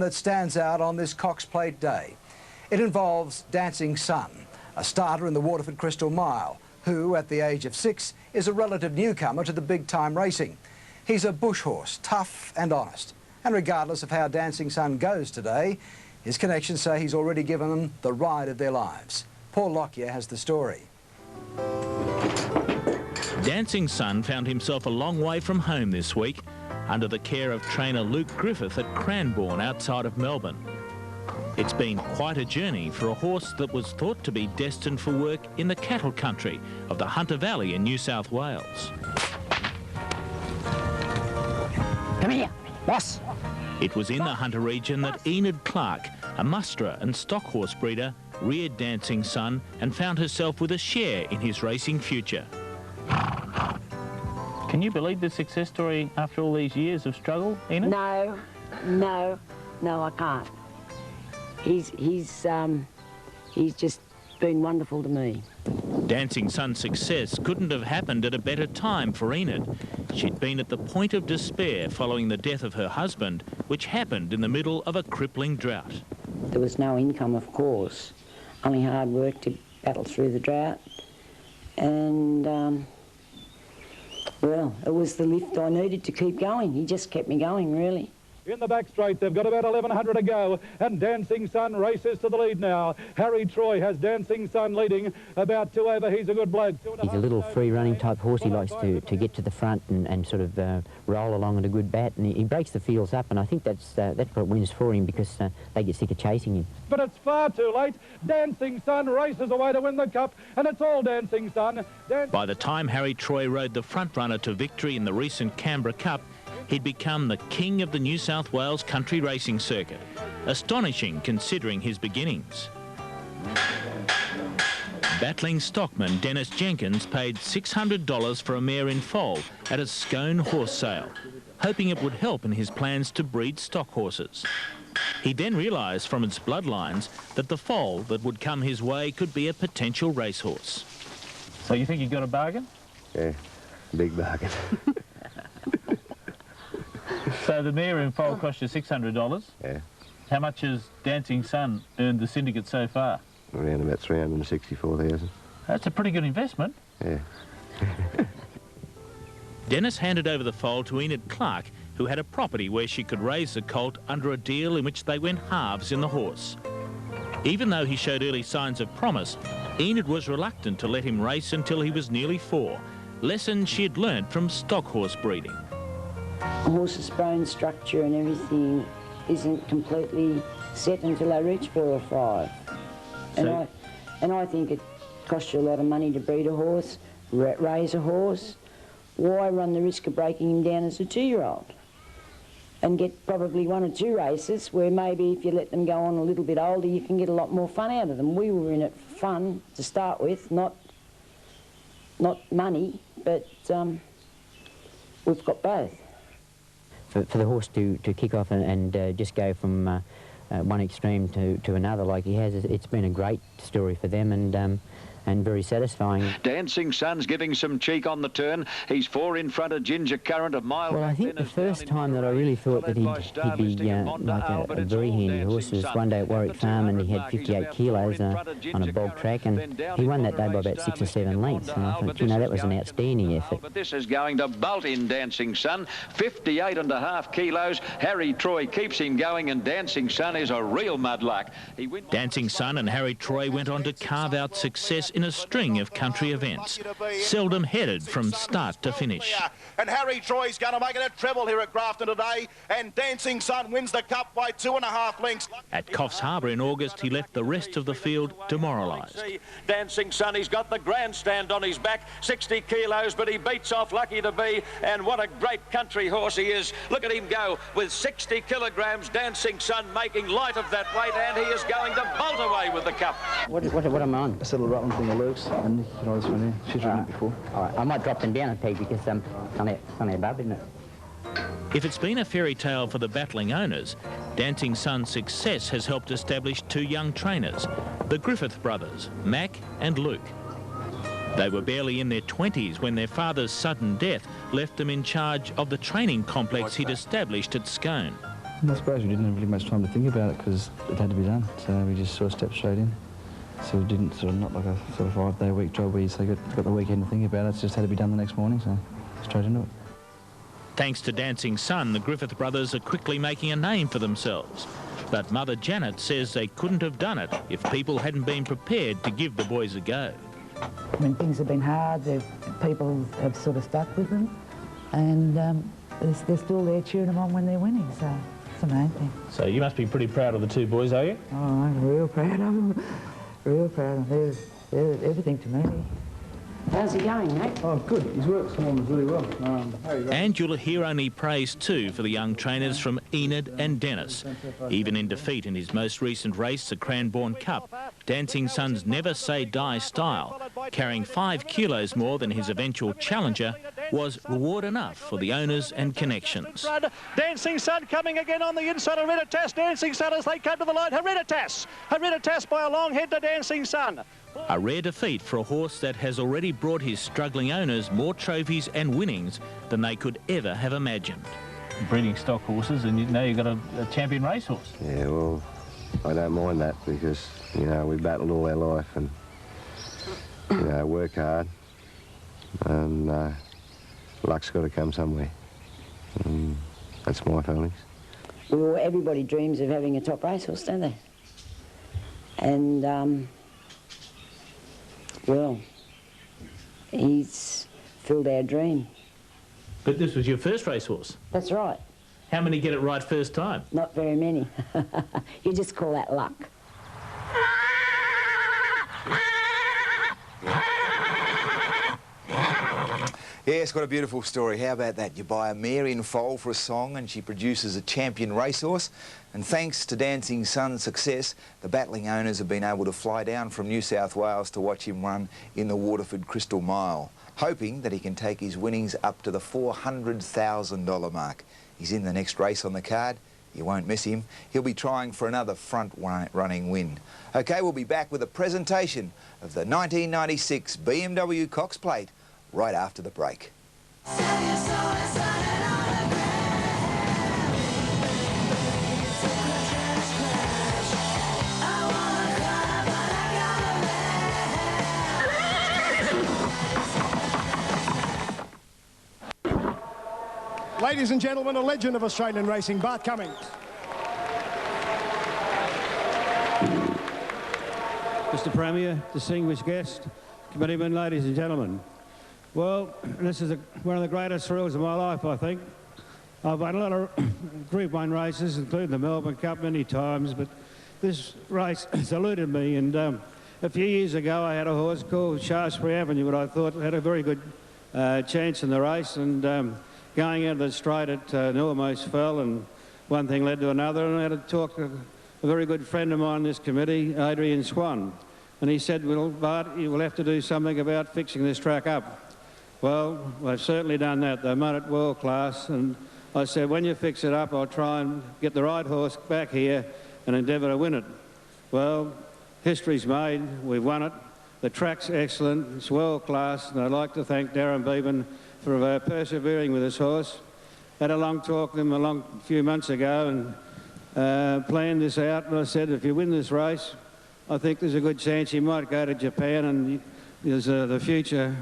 that stands out on this Cox Plate day. It involves Dancing Sun, a starter in the Waterford Crystal Mile, who, at the age of 6, is a relative newcomer to the big-time racing. He's a bush horse, tough and honest. And regardless of how Dancing Sun goes today, his connections say he's already given them the ride of their lives. Paul Lockyer has the story. Dancing Sun found himself a long way from home this week, under the care of trainer Luke Griffith at Cranbourne outside of Melbourne. It's been quite a journey for a horse that was thought to be destined for work in the cattle country of the Hunter Valley in New South Wales. Come here, boss. It was in the Hunter region that Enid Clark, a musterer and stock horse breeder, reared Dancing Sun and found herself with a share in his racing future. Can you believe the success story after all these years of struggle, Enid? No, I can't. He's just been wonderful to me. Dancing Sun's success couldn't have happened at a better time for Enid. She'd been at the point of despair following the death of her husband, which happened in the middle of a crippling drought. There was no income, of course, only hard work to battle through the drought. And, well, it was the lift I needed to keep going. He just kept me going, really. In the back straight, they've got about 1,100 to go, and Dancing Sun races to the lead now. Harry Troy has Dancing Sun leading about 2 over. He's a good bloke. He's a little free-running type horse. He likes to get to the front and sort of roll along at a good bat, and he breaks the fields up, and I think that's what wins for him, because they get sick of chasing him. But it's far too late. Dancing Sun races away to win the Cup, and it's all Dancing Sun. By the time Harry Troy rode the front runner to victory in the recent Canberra Cup, he'd become the king of the New South Wales country racing circuit. Astonishing considering his beginnings. Battling stockman Dennis Jenkins paid $600 for a mare in foal at a Scone horse sale, hoping it would help in his plans to breed stock horses. He then realised from its bloodlines that the foal that would come his way could be a potential racehorse. So you think you got a bargain? Yeah, big bargain. So the mare in foal cost you $600? Yeah. How much has Dancing Sun earned the syndicate so far? Around about 364,000. That's a pretty good investment. Yeah. Dennis handed over the foal to Enid Clark, who had a property where she could raise the colt under a deal in which they went halves in the horse. Even though he showed early signs of promise, Enid was reluctant to let him race until he was nearly 4, lessons she had learnt from stock horse breeding. A horse's bone structure and everything isn't completely set until they reach 4 or 5. And I think it costs you a lot of money to breed a horse, raise a horse. Why run the risk of breaking him down as a 2-year-old? And get probably 1 or 2 races where maybe if you let them go on a little bit older, you can get a lot more fun out of them. We were in it for fun to start with, not money, but we've got both. For the horse to kick off and just go from one extreme to another like he has, it's been a great story for them, and very satisfying. Dancing Sun's giving some cheek on the turn. He's 4 in front of Ginger Current, a mile. Well, I think the first time that I really thought that he'd be like a very handy horse was one day at Warwick Farm, and he had 58 kilos on a bog track, and he won that day by about 6 or 7 lengths, and I thought, you know, that was an outstanding effort. But this is going to bolt in Dancing Sun, 58.5 kilos. Harry Troy keeps him going, and Dancing Sun is a real mudlark. Dancing Sun and Harry Troy went on to carve out success in a string of country events, seldom headed from start to finish. And Harry Troy's going to make it a treble here at Grafton today, and Dancing Sun wins the Cup by 2.5 lengths. At Coffs Harbour in August, he left the rest of the field demoralised. Dancing Sun, he's got the grandstand on his back, 60 kilos, but he beats off Lucky to Be, and what a great country horse he is. Look at him go with 60 kilograms, Dancing Sun making light of that weight, and he is going to bolt away with the Cup. What am I on? A little Rutland from the Lukes, and you know this one here. She's run it before. All right, I might drop them down a peg because it's only above, isn't it? If it's been a fairy tale for the battling owners, Dancing Sun's success has helped establish 2 young trainers, the Griffith brothers, Mac and Luke. They were barely in their 20s when their father's sudden death left them in charge of the training complex he'd established at Scone. I suppose we didn't have really much time to think about it because it had to be done, so we just sort of stepped straight in. So we didn't sort of, not like a sort of 5-day-a-week job where you say got the weekend to think about it. It just had to be done the next morning, so straight into it. Thanks to Dancing Sun, the Griffith brothers are quickly making a name for themselves. But Mother Janet says they couldn't have done it if people hadn't been prepared to give the boys a go. When things have been hard, people have sort of stuck with them, and they're still there cheering them on when they're winning, so it's the main thing. So you must be pretty proud of the two boys, are you? Oh, I'm real proud of them. Real proud of them. They're everything to me. How's he going, mate? Oh, good. His work's come on really well. And you'll hear only praise too for the young trainers from Enid and Dennis. Even in defeat in his most recent race, the Cranbourne Cup, Dancing Sun's never say die style, carrying 5 kilos more than his eventual challenger, was reward enough for the owners and connections. Dancing Sun coming again on the inside. Hereditas. Dancing Sun as they come to the line. Hereditas. Hereditas by a long head to Dancing Sun. A rare defeat for a horse that has already brought his struggling owners more trophies and winnings than they could ever have imagined. Breeding stock horses, and now you've got a champion racehorse. Yeah, well, I don't mind that because, you know, we battled all our life and, you know, work hard, and luck's got to come somewhere. And that's my feelings. Well, everybody dreams of having a top racehorse, don't they? And well, he's filled our dream. But this was your first racehorse? That's right. How many get it right first time? Not very many. You just call that luck. Yeah, it's got a beautiful story. How about that? You buy a mare in foal for a song and she produces a champion racehorse. And thanks to Dancing Sun's success, the battling owners have been able to fly down from New South Wales to watch him run in the Waterford Crystal Mile, hoping that he can take his winnings up to the $400,000 mark. He's in the next race on the card. You won't miss him. He'll be trying for another front-running win. OK, we'll be back with a presentation of the 1996 BMW Cox Plate right after the break. Ladies and gentlemen, a legend of Australian racing, Bart Cummings. Mr. Premier, distinguished guest, committeemen, ladies and gentlemen. Well, this is one of the greatest thrills of my life, I think. I've won a lot of Group 1 races, including the Melbourne Cup many times, but this race has eluded me. And a few years ago, I had a horse called Shaftesbury Avenue, but I thought had a very good chance in the race. And going out of the straight, it almost fell, and one thing led to another. And I had to talk to a very good friend of mine in this committee, Adrian Swan. And he said, well, Bart, you will have to do something about fixing this track up. Well, I've certainly done that. They made it world class, and I said, when you fix it up, I'll try and get the right horse back here and endeavour to win it. Well, history's made. We've won it. The track's excellent. It's world class, and I'd like to thank Darren Bevan for persevering with this horse. Had a long talk with him a few months ago and planned this out, and I said, if you win this race, I think there's a good chance you might go to Japan, and there's the future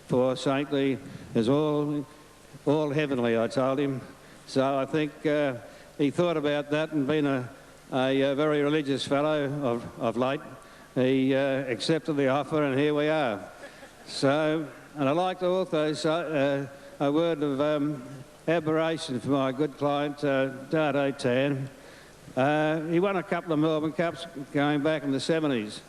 for Saintly is all heavenly, I told him. So I think he thought about that, and being a very religious fellow of late, he accepted the offer, and here we are. So, and I'd like to also say a word of admiration for my good client, Dade Tan. He won a couple of Melbourne Cups going back in the 70s.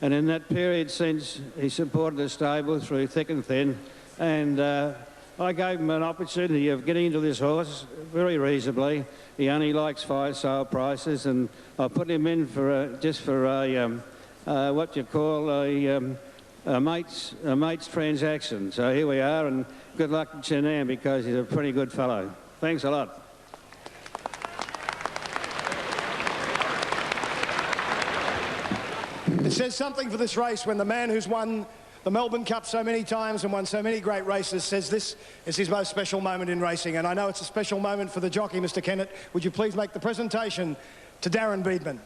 And in that period since, he supported the stable through thick and thin. And I gave him an opportunity of getting into this horse very reasonably. He only likes 5 sale prices, and I put him in for just for what you call a mate's transaction. So here we are, and good luck to Chenan because he's a pretty good fellow. Thanks a lot. It says something for this race when the man who's won the Melbourne Cup so many times and won so many great races, says this is his most special moment in racing. And I know it's a special moment for the jockey, Mr. Kennett. Would you please make the presentation to Darren Beadman?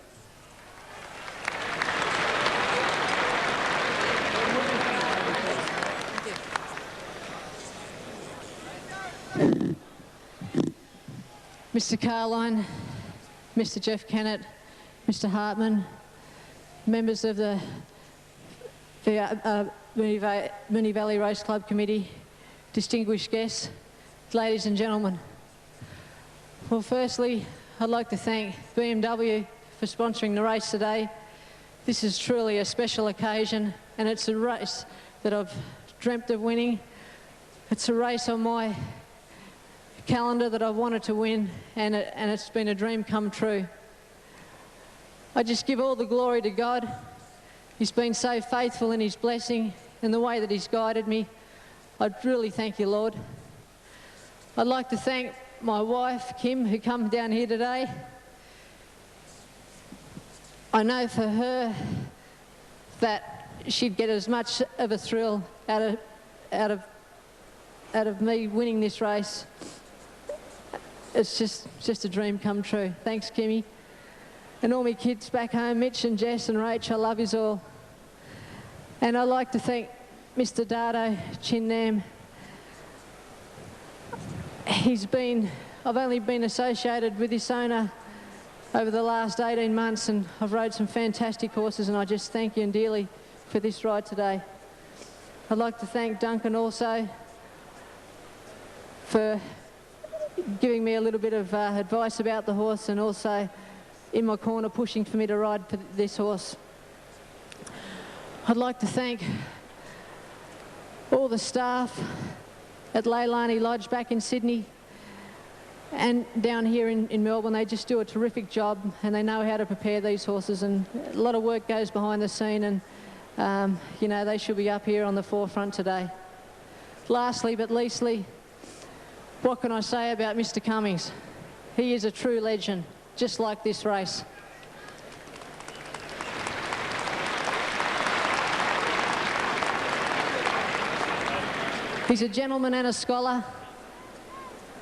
Mr. Carline, Mr. Jeff Kennett, Mr. Hartman, members of the Moonee Valley Race Club Committee, distinguished guests, ladies and gentlemen. Well, firstly, I'd like to thank BMW for sponsoring the race today. This is truly a special occasion, and it's a race that I've dreamt of winning. It's a race on my calendar that I've wanted to win, and it's been a dream come true. I just give all the glory to God. He's been so faithful in his blessing and the way that he's guided me. I'd really thank you, Lord. I'd like to thank my wife, Kim, who come down here today. I know for her that she'd get as much of a thrill out of me winning this race. It's just a dream come true. Thanks, Kimmy. And all my kids back home, Mitch and Jess and Rach, I love yous all. And I'd like to thank Mr. Dardo Chinnam. I've only been associated with this owner over the last 18 months, and I've rode some fantastic horses, and I just thank you dearly for this ride today. I'd like to thank Duncan also for giving me a little bit of advice about the horse, and also in my corner pushing for me to ride for this horse. I'd like to thank all the staff at Leilani Lodge back in Sydney and down here in Melbourne. They just do a terrific job, and they know how to prepare these horses, and a lot of work goes behind the scene, and you know, they should be up here on the forefront today. Lastly but leastly, what can I say about Mr. Cummings? He is a true legend, just like this race. He's a gentleman and a scholar.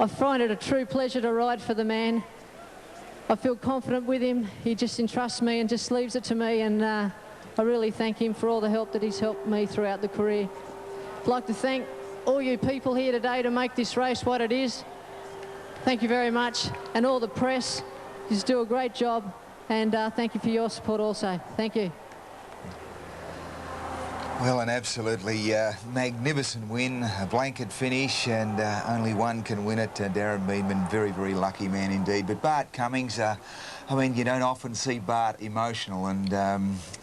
I find it a true pleasure to ride for the man. I feel confident with him. He just entrusts me and just leaves it to me, and I really thank him for all the help that he's helped me throughout the career. I'd like to thank all you people here today to make this race what it is. Thank you very much. And all the press, you just do a great job, and thank you for your support also. Thank you. Well, an absolutely magnificent win, a blanket finish, and only one can win it. Darren Beadman, very, very lucky man indeed. But Bart Cummings, I mean, you don't often see Bart emotional, and I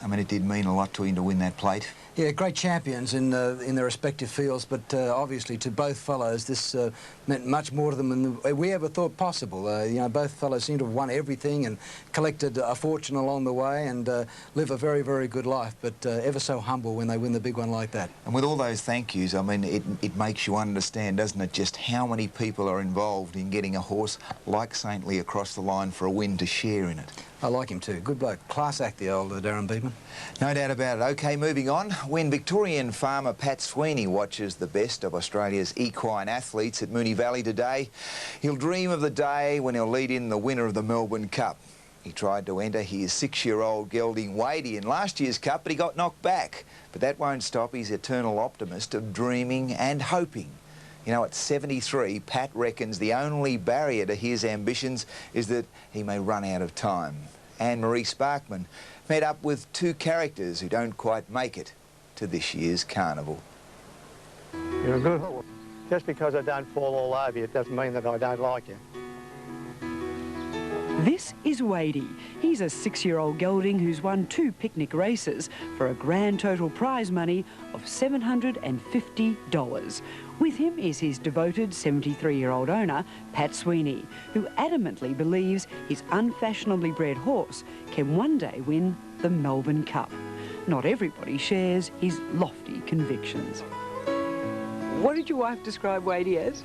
mean, it did mean a lot to him to win that plate. Yeah, great champions in their respective fields, but obviously to both fellows this meant much more to them than we ever thought possible. You know, both fellows seem to have won everything and collected a fortune along the way, and live a very, very good life, but ever so humble when they win the big one like that. And with all those thank yous, I mean, it makes you understand, doesn't it, just how many people are involved in getting a horse like Saintly across the line for a win to share in it. I like him too. Good bloke. Class act, the old Darren Beadman. No doubt about it. OK, moving on. When Victorian farmer Pat Sweeney watches the best of Australia's equine athletes at Moonee Valley today, he'll dream of the day when he'll lead in the winner of the Melbourne Cup. He tried to enter his 6-year-old gelding Wadey in last year's Cup, but he got knocked back. But that won't stop his eternal optimist of dreaming and hoping. You know, at 73, Pat reckons the only barrier to his ambitions is that he may run out of time. Anne-Marie Sparkman met up with two characters who don't quite make it to this year's carnival. You're a good horse. Just because I don't fall all over you, it doesn't mean that I don't like you. This is Wadey. He's a 6-year-old gelding who's won 2 picnic races for a grand total prize money of $750. With him is his devoted 73-year-old owner, Pat Sweeney, who adamantly believes his unfashionably bred horse can one day win the Melbourne Cup. Not everybody shares his lofty convictions. What did your wife describe Wadey as?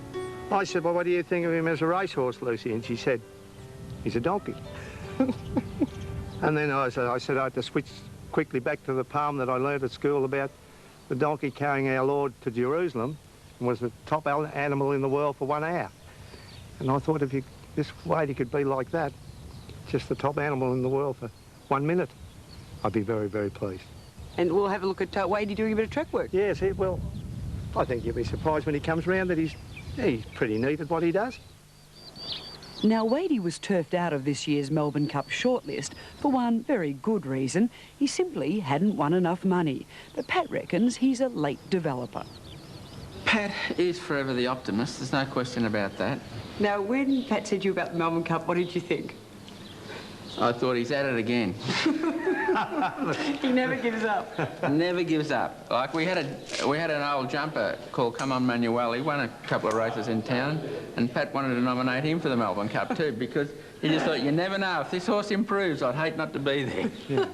I said, well, what do you think of him as a racehorse, Lucy? And she said, he's a donkey. And then I said I had to switch quickly back to the poem that I learned at school about the donkey carrying our Lord to Jerusalem and was the top animal in the world for 1 hour. And I thought if this Wadey could be like that, just the top animal in the world for 1 minute, I'd be very, very pleased. And we'll have a look at Wadey doing a bit of track work. Yes, he will. I think you'll be surprised when he comes round that he's pretty neat at what he does. Now, Wadey was turfed out of this year's Melbourne Cup shortlist for one very good reason. He simply hadn't won enough money. But Pat reckons he's a late developer. Pat is forever the optimist, there's no question about that. Now, when Pat said to you about the Melbourne Cup, what did you think? I thought he's at it again. He never gives up. Never gives up. Like we had an old jumper called Come On Manuel. He won a couple of races in town, and Pat wanted to nominate him for the Melbourne Cup too, because he just thought, you never know, if this horse improves, I'd hate not to be there. Yeah.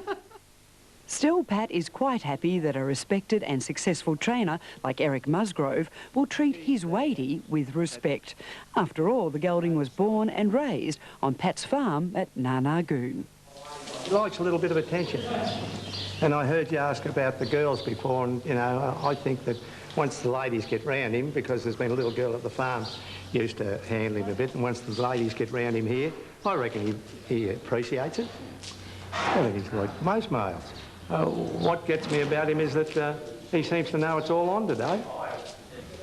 Still, Pat is quite happy that a respected and successful trainer like Eric Musgrove will treat his Wadey with respect. After all, the gelding was born and raised on Pat's farm at Narnagoon. He likes a little bit of attention. And I heard you ask about the girls before, and, you know, I think that once the ladies get round him, because there's been a little girl at the farm used to handle him a bit, and once the ladies get round him here, I reckon he appreciates it. I think he's like most males. What gets me about him is that he seems to know it's all on today.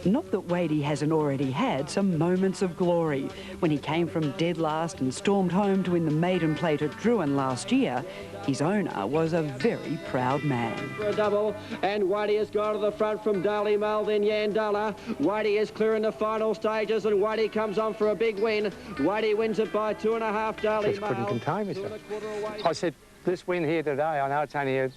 Not that Wadey hasn't already had some moments of glory. When he came from dead last and stormed home to win the maiden plate at Druin last year, his owner was a very proud man. For a double, and Wadey has gone to the front from Daly Male, then Yandala. Wadey is clearing the final stages, and Wadey comes on for a big win. Wadey wins it by 2.5, Daly Male. Just couldn't contain myself. I said, this win here today, I know it's only,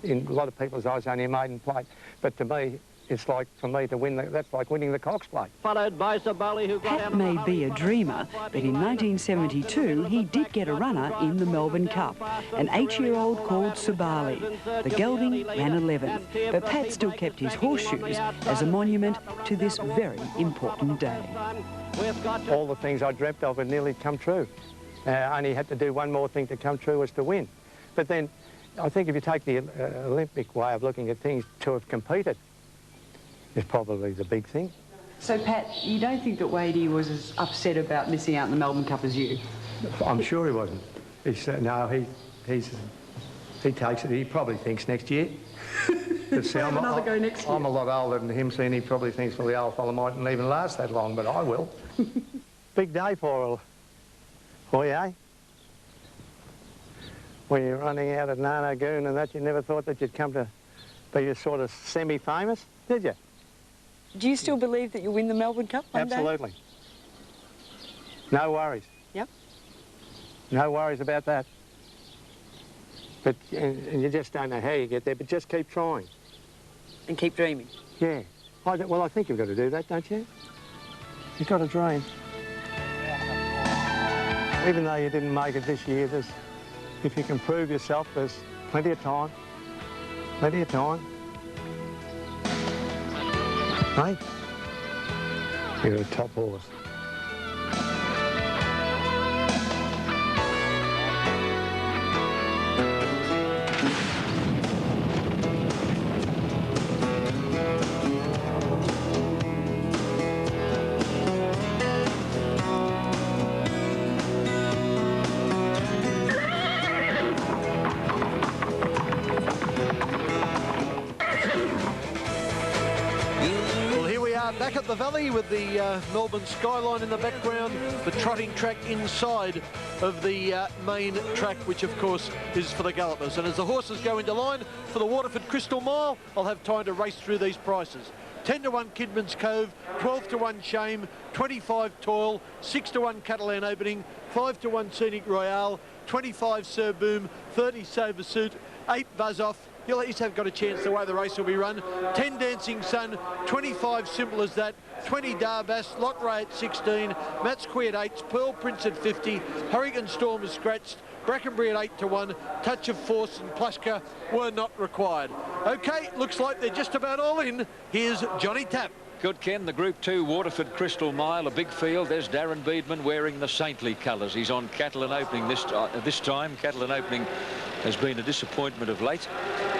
in a lot of people's eyes, only a maiden plate, but to me, it's like, for me to win, that's like winning the Cox Plate. Followed by Sabali, who got Pat may be a dreamer, but in 1972, he did get a runner in the Melbourne Cup, an 8-year-old called Sabali. The gelding ran 11th, but Pat still kept his horseshoes as a monument to this very important day. All the things I dreamt of had nearly come true. Only had to do one more thing to come true, was to win. But then, I think if you take the Olympic way of looking at things, to have competed is probably the big thing. So, Pat, you don't think that Wadey was as upset about missing out in the Melbourne Cup as you? I'm sure he wasn't. He said, no, he takes it. He probably thinks next year. See, I'm a lot older than him, so he probably thinks, well, the old fella mightn't even last that long, but I will. Big day for you, eh? When you're running out at Narnagoon and that, you never thought that you'd come to be a sort of semi-famous, did you? Do you still believe that you'll win the Melbourne Cup one day? Absolutely. No worries. Yep. No worries about that. But and you just don't know how you get there, but just keep trying. And keep dreaming? Yeah. Well, I think you've got to do that, don't you? You've got to dream. Even though you didn't make it this year, if you can prove yourself, there's plenty of time. Plenty of time. Hey? You're a top horse. Back at the Valley with the Melbourne skyline in the background, the trotting track inside of the main track, which of course is for the gallopers. And as the horses go into line for the Waterford Crystal Mile, I'll have time to race through these prices. 10-1 Kidman's Cove, 12-1 Shame, 25 Toil, 6-1 Catalan Opening, 5-1 Scenic Royale, 25 Sir Boom, 30 Sober Suit, 8 Buzz Off. You'll at least have got a chance the way the race will be run. 10 Dancing Sun, 25 Simple as That, 20 Darbas, Lot Ray at 16, Matt's Quay at 8, Pearl Prince at 50, Hurricane Storm is scratched, Brackenbury at 8-1, Touch of Force and Plushka were not required. Okay, looks like they're just about all in. Here's Johnny Tapp. Good, Ken. The Group 2 Waterford Crystal Mile, a big field. There's Darren Beedman wearing the saintly colours. He's on Catalan Opening this time. Catalan Opening has been a disappointment of late.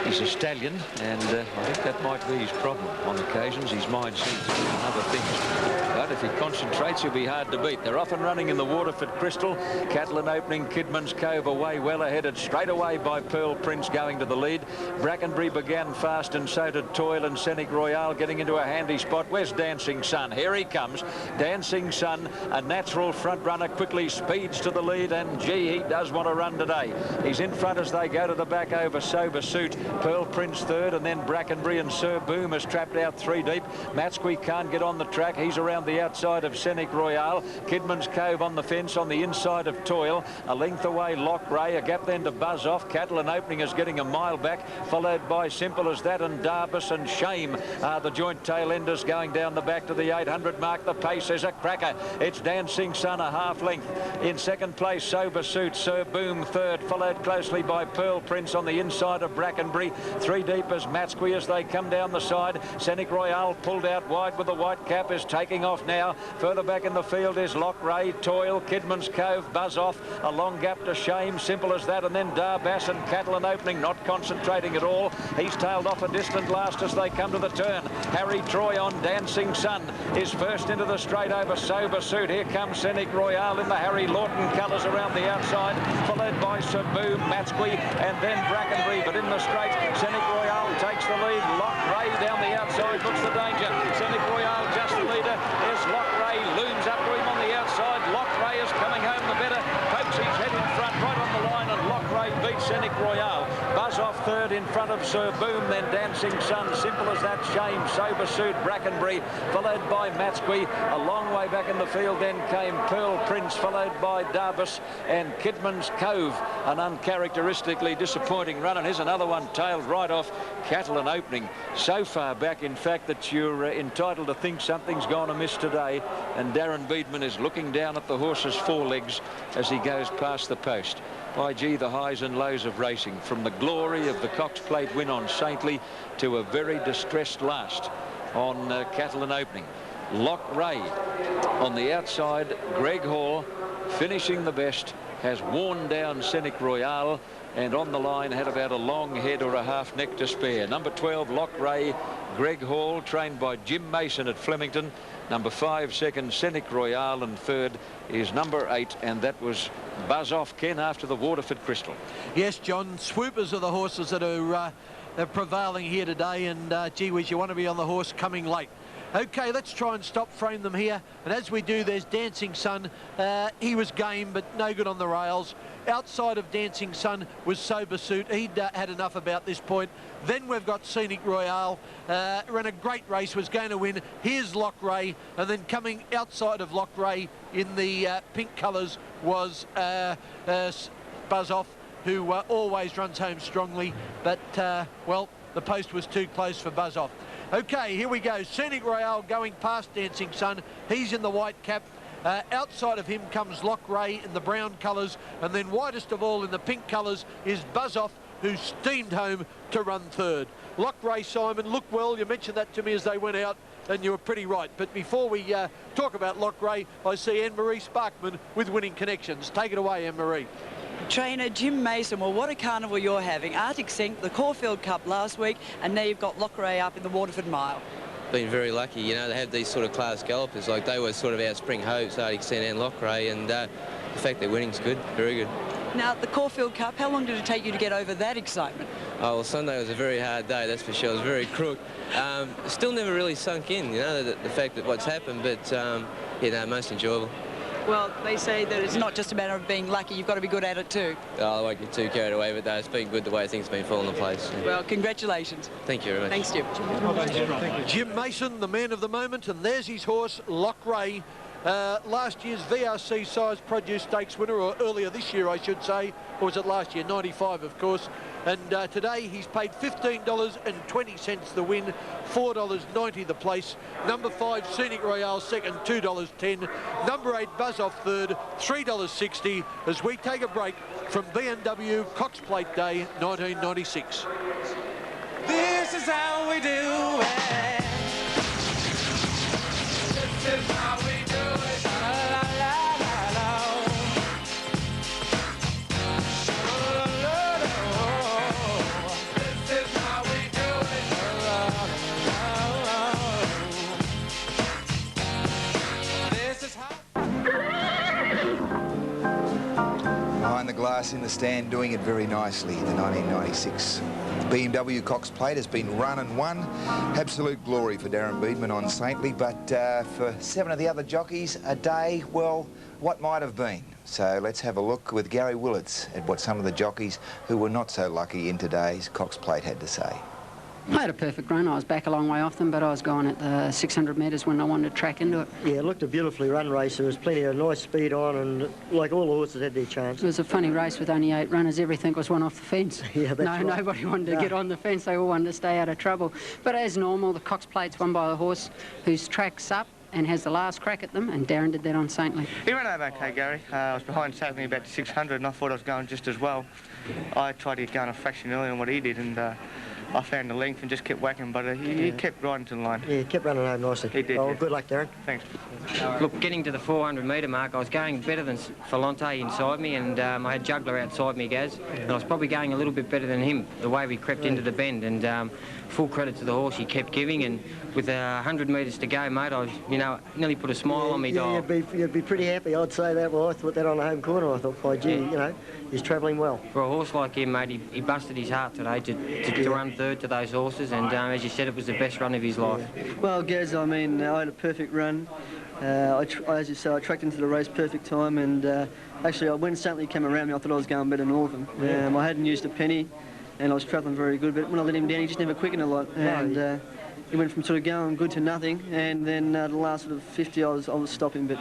He's a stallion, and I think that might be his problem on occasions. His mind seems to be on other things. But if he concentrates, he'll be hard to beat. They're off and running in the Waterford Crystal. Catlin opening, Kidman's Cove away, well aheaded straight away by Pearl Prince going to the lead. Brackenbury began fast, and so did Toil and Scenic Royale getting into a handy spot. Where's Dancing Sun? Here he comes. Dancing Sun, a natural front runner, quickly speeds to the lead, and gee, he does want to run today. He's in front as they go to the back over Sober Suit. Pearl Prince third, and then Brackenbury and Sir Boom is trapped out 3 deep. Matskwe can't get on the track. He's around the outside of Scenic Royale. Kidman's Cove on the fence on the inside of Toil. A length away Lock Ray, a gap then to Buzz Off. Catlin opening is getting a mile back, followed by Simple as That and Darbus and Shame are the joint tail enders going down the back to the 800 mark. The pace is a cracker. It's Dancing Sun a half length. In second place, Sober Suit. Sir Boom third, followed closely by Pearl Prince on the inside of Brackenbury. 3 deep as Matskwe as they come down the side. Scenic Royale pulled out wide with the white cap, is taking off now. Further back in the field is Lock Ray, Toil, Kidman's Cove, Buzz Off. A long gap to Shame, Simple as That, and then Darbus and Catlin opening, not concentrating at all. He's tailed off a distant last as they come to the turn. Harry Troy on Dancing Sun is first into the straight over Sober Suit. Here comes Scenic Royale in the Harry Lawton colours around the outside, followed by Sir Boom, Matskwe, and then Brackenbury. But in the straight, Scenic Royale takes the lead. Lock Ray down the outside looks the danger. Scenic Royale just the leader. There's Lock Ray, looms up to him on the outside. Lock Ray is coming home the better. Pokes his head in front, right on the line, and Lock Ray beats Scenic Royale. Buzz Off third in front of Sir Boom, then Dancing Sun, Simple as That, Shame, Sober Suit, Brackenbury, followed by Matskwe. A long way back in the field then came Pearl Prince, followed by Darbus and Kidman's Cove. An uncharacteristically disappointing run, and here's another one tailed right off. Catlin opening so far back, in fact, that you're entitled to think something's gone amiss today, and Darren Beedman is looking down at the horse's forelegs as he goes past the post. By gee, the highs and lows of racing, from the glory of the Cox Plate win on Saintly to a very distressed last on Catlin opening. Lock Ray on the outside, Greg Hall finishing the best, has worn down Scenic Royale, and on the line had about a long head or a half neck to spare. Number 12, Lock Ray, Greg Hall, trained by Jim Mason at Flemington. Number 5, second, Scenic Royale, and third is number 8, and that was Buzz Off, Ken, after the Waterford Crystal. Yes, John, swoopers are the horses that are prevailing here today, and gee whiz, you want to be on the horse coming late. Okay, let's try and stop frame them here, and as we do, there's Dancing Sun. He was game, but no good on the rails. Outside of Dancing Sun was Sober Suit. He'd had enough about this point. Then we've got Scenic Royale. Ran a great race, was going to win. Here's Lock Ray, and then coming outside of Lock Ray in the pink colours was Buzz Off, who always runs home strongly, but, well, the post was too close for Buzz Off. Okay, here we go. Scenic Royale going past Dancing Sun. He's in the white cap. Outside of him comes Lock Ray in the brown colours, and then widest of all in the pink colours is Buzz Off, who steamed home to run third. Lock Ray, Simon, look well. You mentioned that to me as they went out, and you were pretty right. But before we talk about Lock Ray, I see Anne-Marie Sparkman with Winning Connections. Take it away, Anne-Marie. Trainer Jim Mason, well, what a carnival you're having. Arctic Sync, the Caulfield Cup last week, and now you've got Lock Ray up in the Waterford Mile. Been very lucky, you know, to have these sort of class gallopers. Like, they were sort of our spring hopes, Arctic Sync and Lock Ray, and the fact they're winning's good, very good. Now, the Caulfield Cup, how long did it take you to get over that excitement? Oh, well, Sunday was a very hard day, that's for sure. It was very crook. Still never really sunk in, you know, the fact that what's happened, but, you know, most enjoyable. Well, they say that it's not just a matter of being lucky, you've got to be good at it too. Oh, I won't get too carried away with that. It's been good the way things have been falling in place. Well, congratulations. Thank you very much. Thanks, Jim. Jim Mason, the man of the moment, and there's his horse, Lock Ray. Last year's VRC Size Produce Stakes winner, or earlier this year, I should say, or was it last year? 95, of course. And today he's paid $15.20 the win, $4.90 the place. Number 5, Scenic Royale second, $2.10. Number 8, Buzz Off third, $3.60, as we take a break from BMW Cox Plate Day 1996. This is how we do it. This is how we do it. La, la, la, la. La, la, la, la. This is us in the stand doing it very nicely, the 1996 BMW Cox Plate has been run and won. Absolute glory for Darren Beadman on Saintly, but for 7 of the other jockeys, a day, well, what might have been. So let's have a look with Gary Willits at what some of the jockeys who were not so lucky in today's Cox Plate had to say. I had a perfect run. I was back a long way off them, but I was going at the 600 metres when I wanted to track into it. Yeah, it looked a beautifully run race. There was plenty of nice speed on, and like all the horses had their chance. It was a funny race with only 8 runners. Everything was one off the fence. Yeah, that's right. Nobody wanted to get on the fence. They all wanted to stay out of trouble. But as normal, the Cox Plate's won by the horse whose track's up and has the last crack at them, and Darren did that on Saintly. He ran over okay, Gary. I was behind Saintly about 600, and I thought I was going just as well. I tried to get going a fraction earlier than what he did, and I found the length and just kept whacking, but he kept riding to the line. Yeah, he kept running home nicely. He did. Oh, yeah. good luck, Darren. Thanks. Look, getting to the 400 metre mark, I was going better than Falante inside me, and I had Juggler outside me, Gaz, and I was probably going a little bit better than him, the way we crept into the bend, and full credit to the horse, he kept giving, and with 100 metres to go, mate, I was, you know, nearly put a smile on me dog. You'd be pretty happy, I'd say that. Well, I thought that on the home corner. I thought, by gee, you know, he's travelling well. For a horse like him, mate, he busted his heart today to run third to those horses, and as you said, it was the best run of his life. Well, Gaz, I mean, I had a perfect run. As you say, I tracked into the race perfect time, and actually, when Saintly came around me, I thought I was going better than all of them. I hadn't used a penny, and I was travelling very good, but when I let him down, he just never quickened a lot, and he went from sort of going good to nothing, and then the last sort of 50, I was stopping, but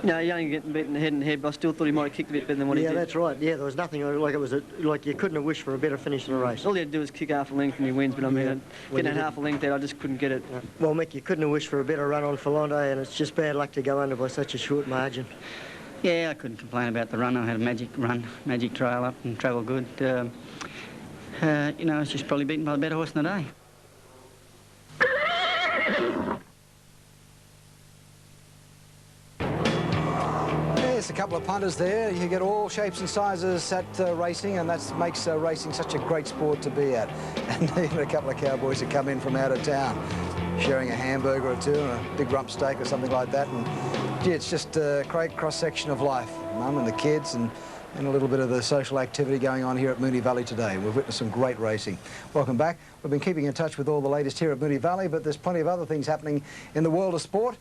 you know, he only getting beaten head and head, but I still thought he might have kicked a bit better than what he did. Yeah, that's right. Yeah, there was nothing like it was like you couldn't have wished for a better finish in the race. All he had to do was kick half a length and he wins, but I mean, getting that half a length there, I just couldn't get it. Well, Mick, you couldn't have wished for a better run on Falante, and it's just bad luck to go under by such a short margin. Yeah, I couldn't complain about the run. I had a magic run, magic trail up and travelled good. You know, I was just probably beaten by the better horse in the day. There's a couple of punters there. You get all shapes and sizes at racing, and that makes racing such a great sport to be at. And even a couple of cowboys that come in from out of town, sharing a hamburger or two and a big rump steak or something like that. And gee, it's just a great cross-section of life. Mum and the kids and a little bit of the social activity going on here at Moonee Valley today. We've witnessed some great racing. Welcome back. We've been keeping in touch with all the latest here at Moonee Valley, but there's plenty of other things happening in the world of sport.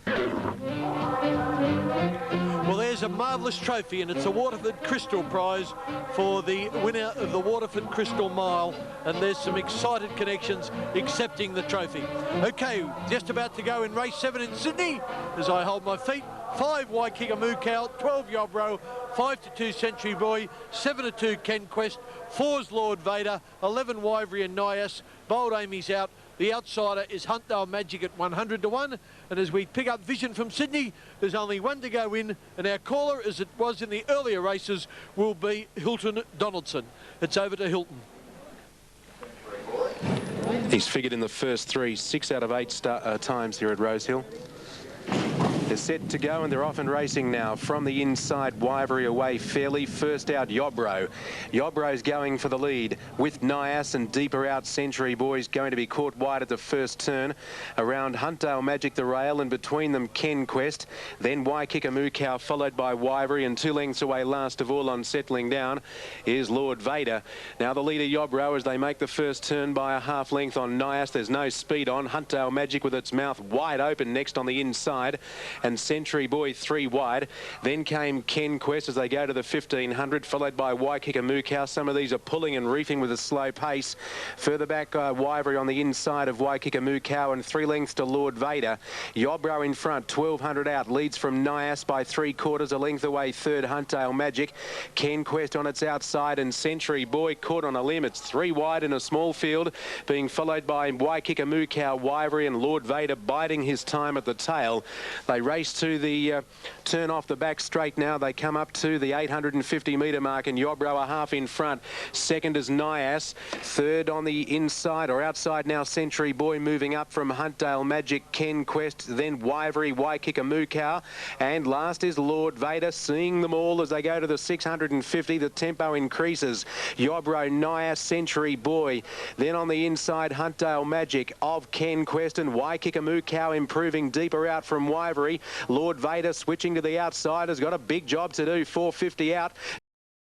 Well, there's a marvellous trophy, and it's a Waterford Crystal Prize for the winner of the Waterford Crystal Mile, and there's some excited connections accepting the trophy. OK, just about to go in race 7 in Sydney as I hold my feet. 5 Waikika Mukau, 12 Yobro, 5-2 Century Boy, 7-2 Ken Quest, 4's Lord Vader, 11 Wyvery and Nias, Bold Amy's out. The outsider is Huntdale Magic at 100-1, and as we pick up vision from Sydney, there's only one to go in, and our caller, as it was in the earlier races, will be Hilton Donaldson. It's over to Hilton. He's figured in the first 3, 6 out of 8 times here at Rosehill. They're set to go, and they're off and racing now. From the inside, Wyvery away fairly. First out, Yobro. Yobro's going for the lead with Nias, and deeper out, Century Boy's going to be caught wide at the first turn. Around Huntdale Magic the rail, and between them Ken Quest. Then Waikika Mukau, followed by Wyvery, and 2 lengths away last of all on settling down is Lord Vader. Now the leader Yobro as they make the first turn by a half length on Nias. There's no speed on. Huntdale Magic with its mouth wide open next on the inside, and Century Boy 3 wide. Then came Ken Quest as they go to the 1500, followed by Waikika Mukau. Some of these are pulling and reefing with a slow pace. Further back, Wyvery on the inside of Waikika Mukau, and 3 lengths to Lord Vader. Yobro in front, 1200 out, leads from Nias by 3/4, a length away third, Huntdale Magic. Ken Quest on its outside, and Century Boy caught on a limb. It's 3 wide in a small field, being followed by Waikika Mukau, Wyvery, and Lord Vader biding his time at the tail. They race to the turn off the back straight now. They come up to the 850 metre mark, and Yobro a half in front. Second is Nias. Third on the inside or outside now, Century Boy moving up from Huntdale Magic, Ken Quest, then Wyvery, Waikika Mukau, and last is Lord Vader. Seeing them all as they go to the 650, the tempo increases. Yobro, Nias, Century Boy. Then on the inside, Huntdale Magic of Ken Quest, and Waikika Mukau improving deeper out from Wyvery. Lord Vader switching to the outside has got a big job to do. 450 out.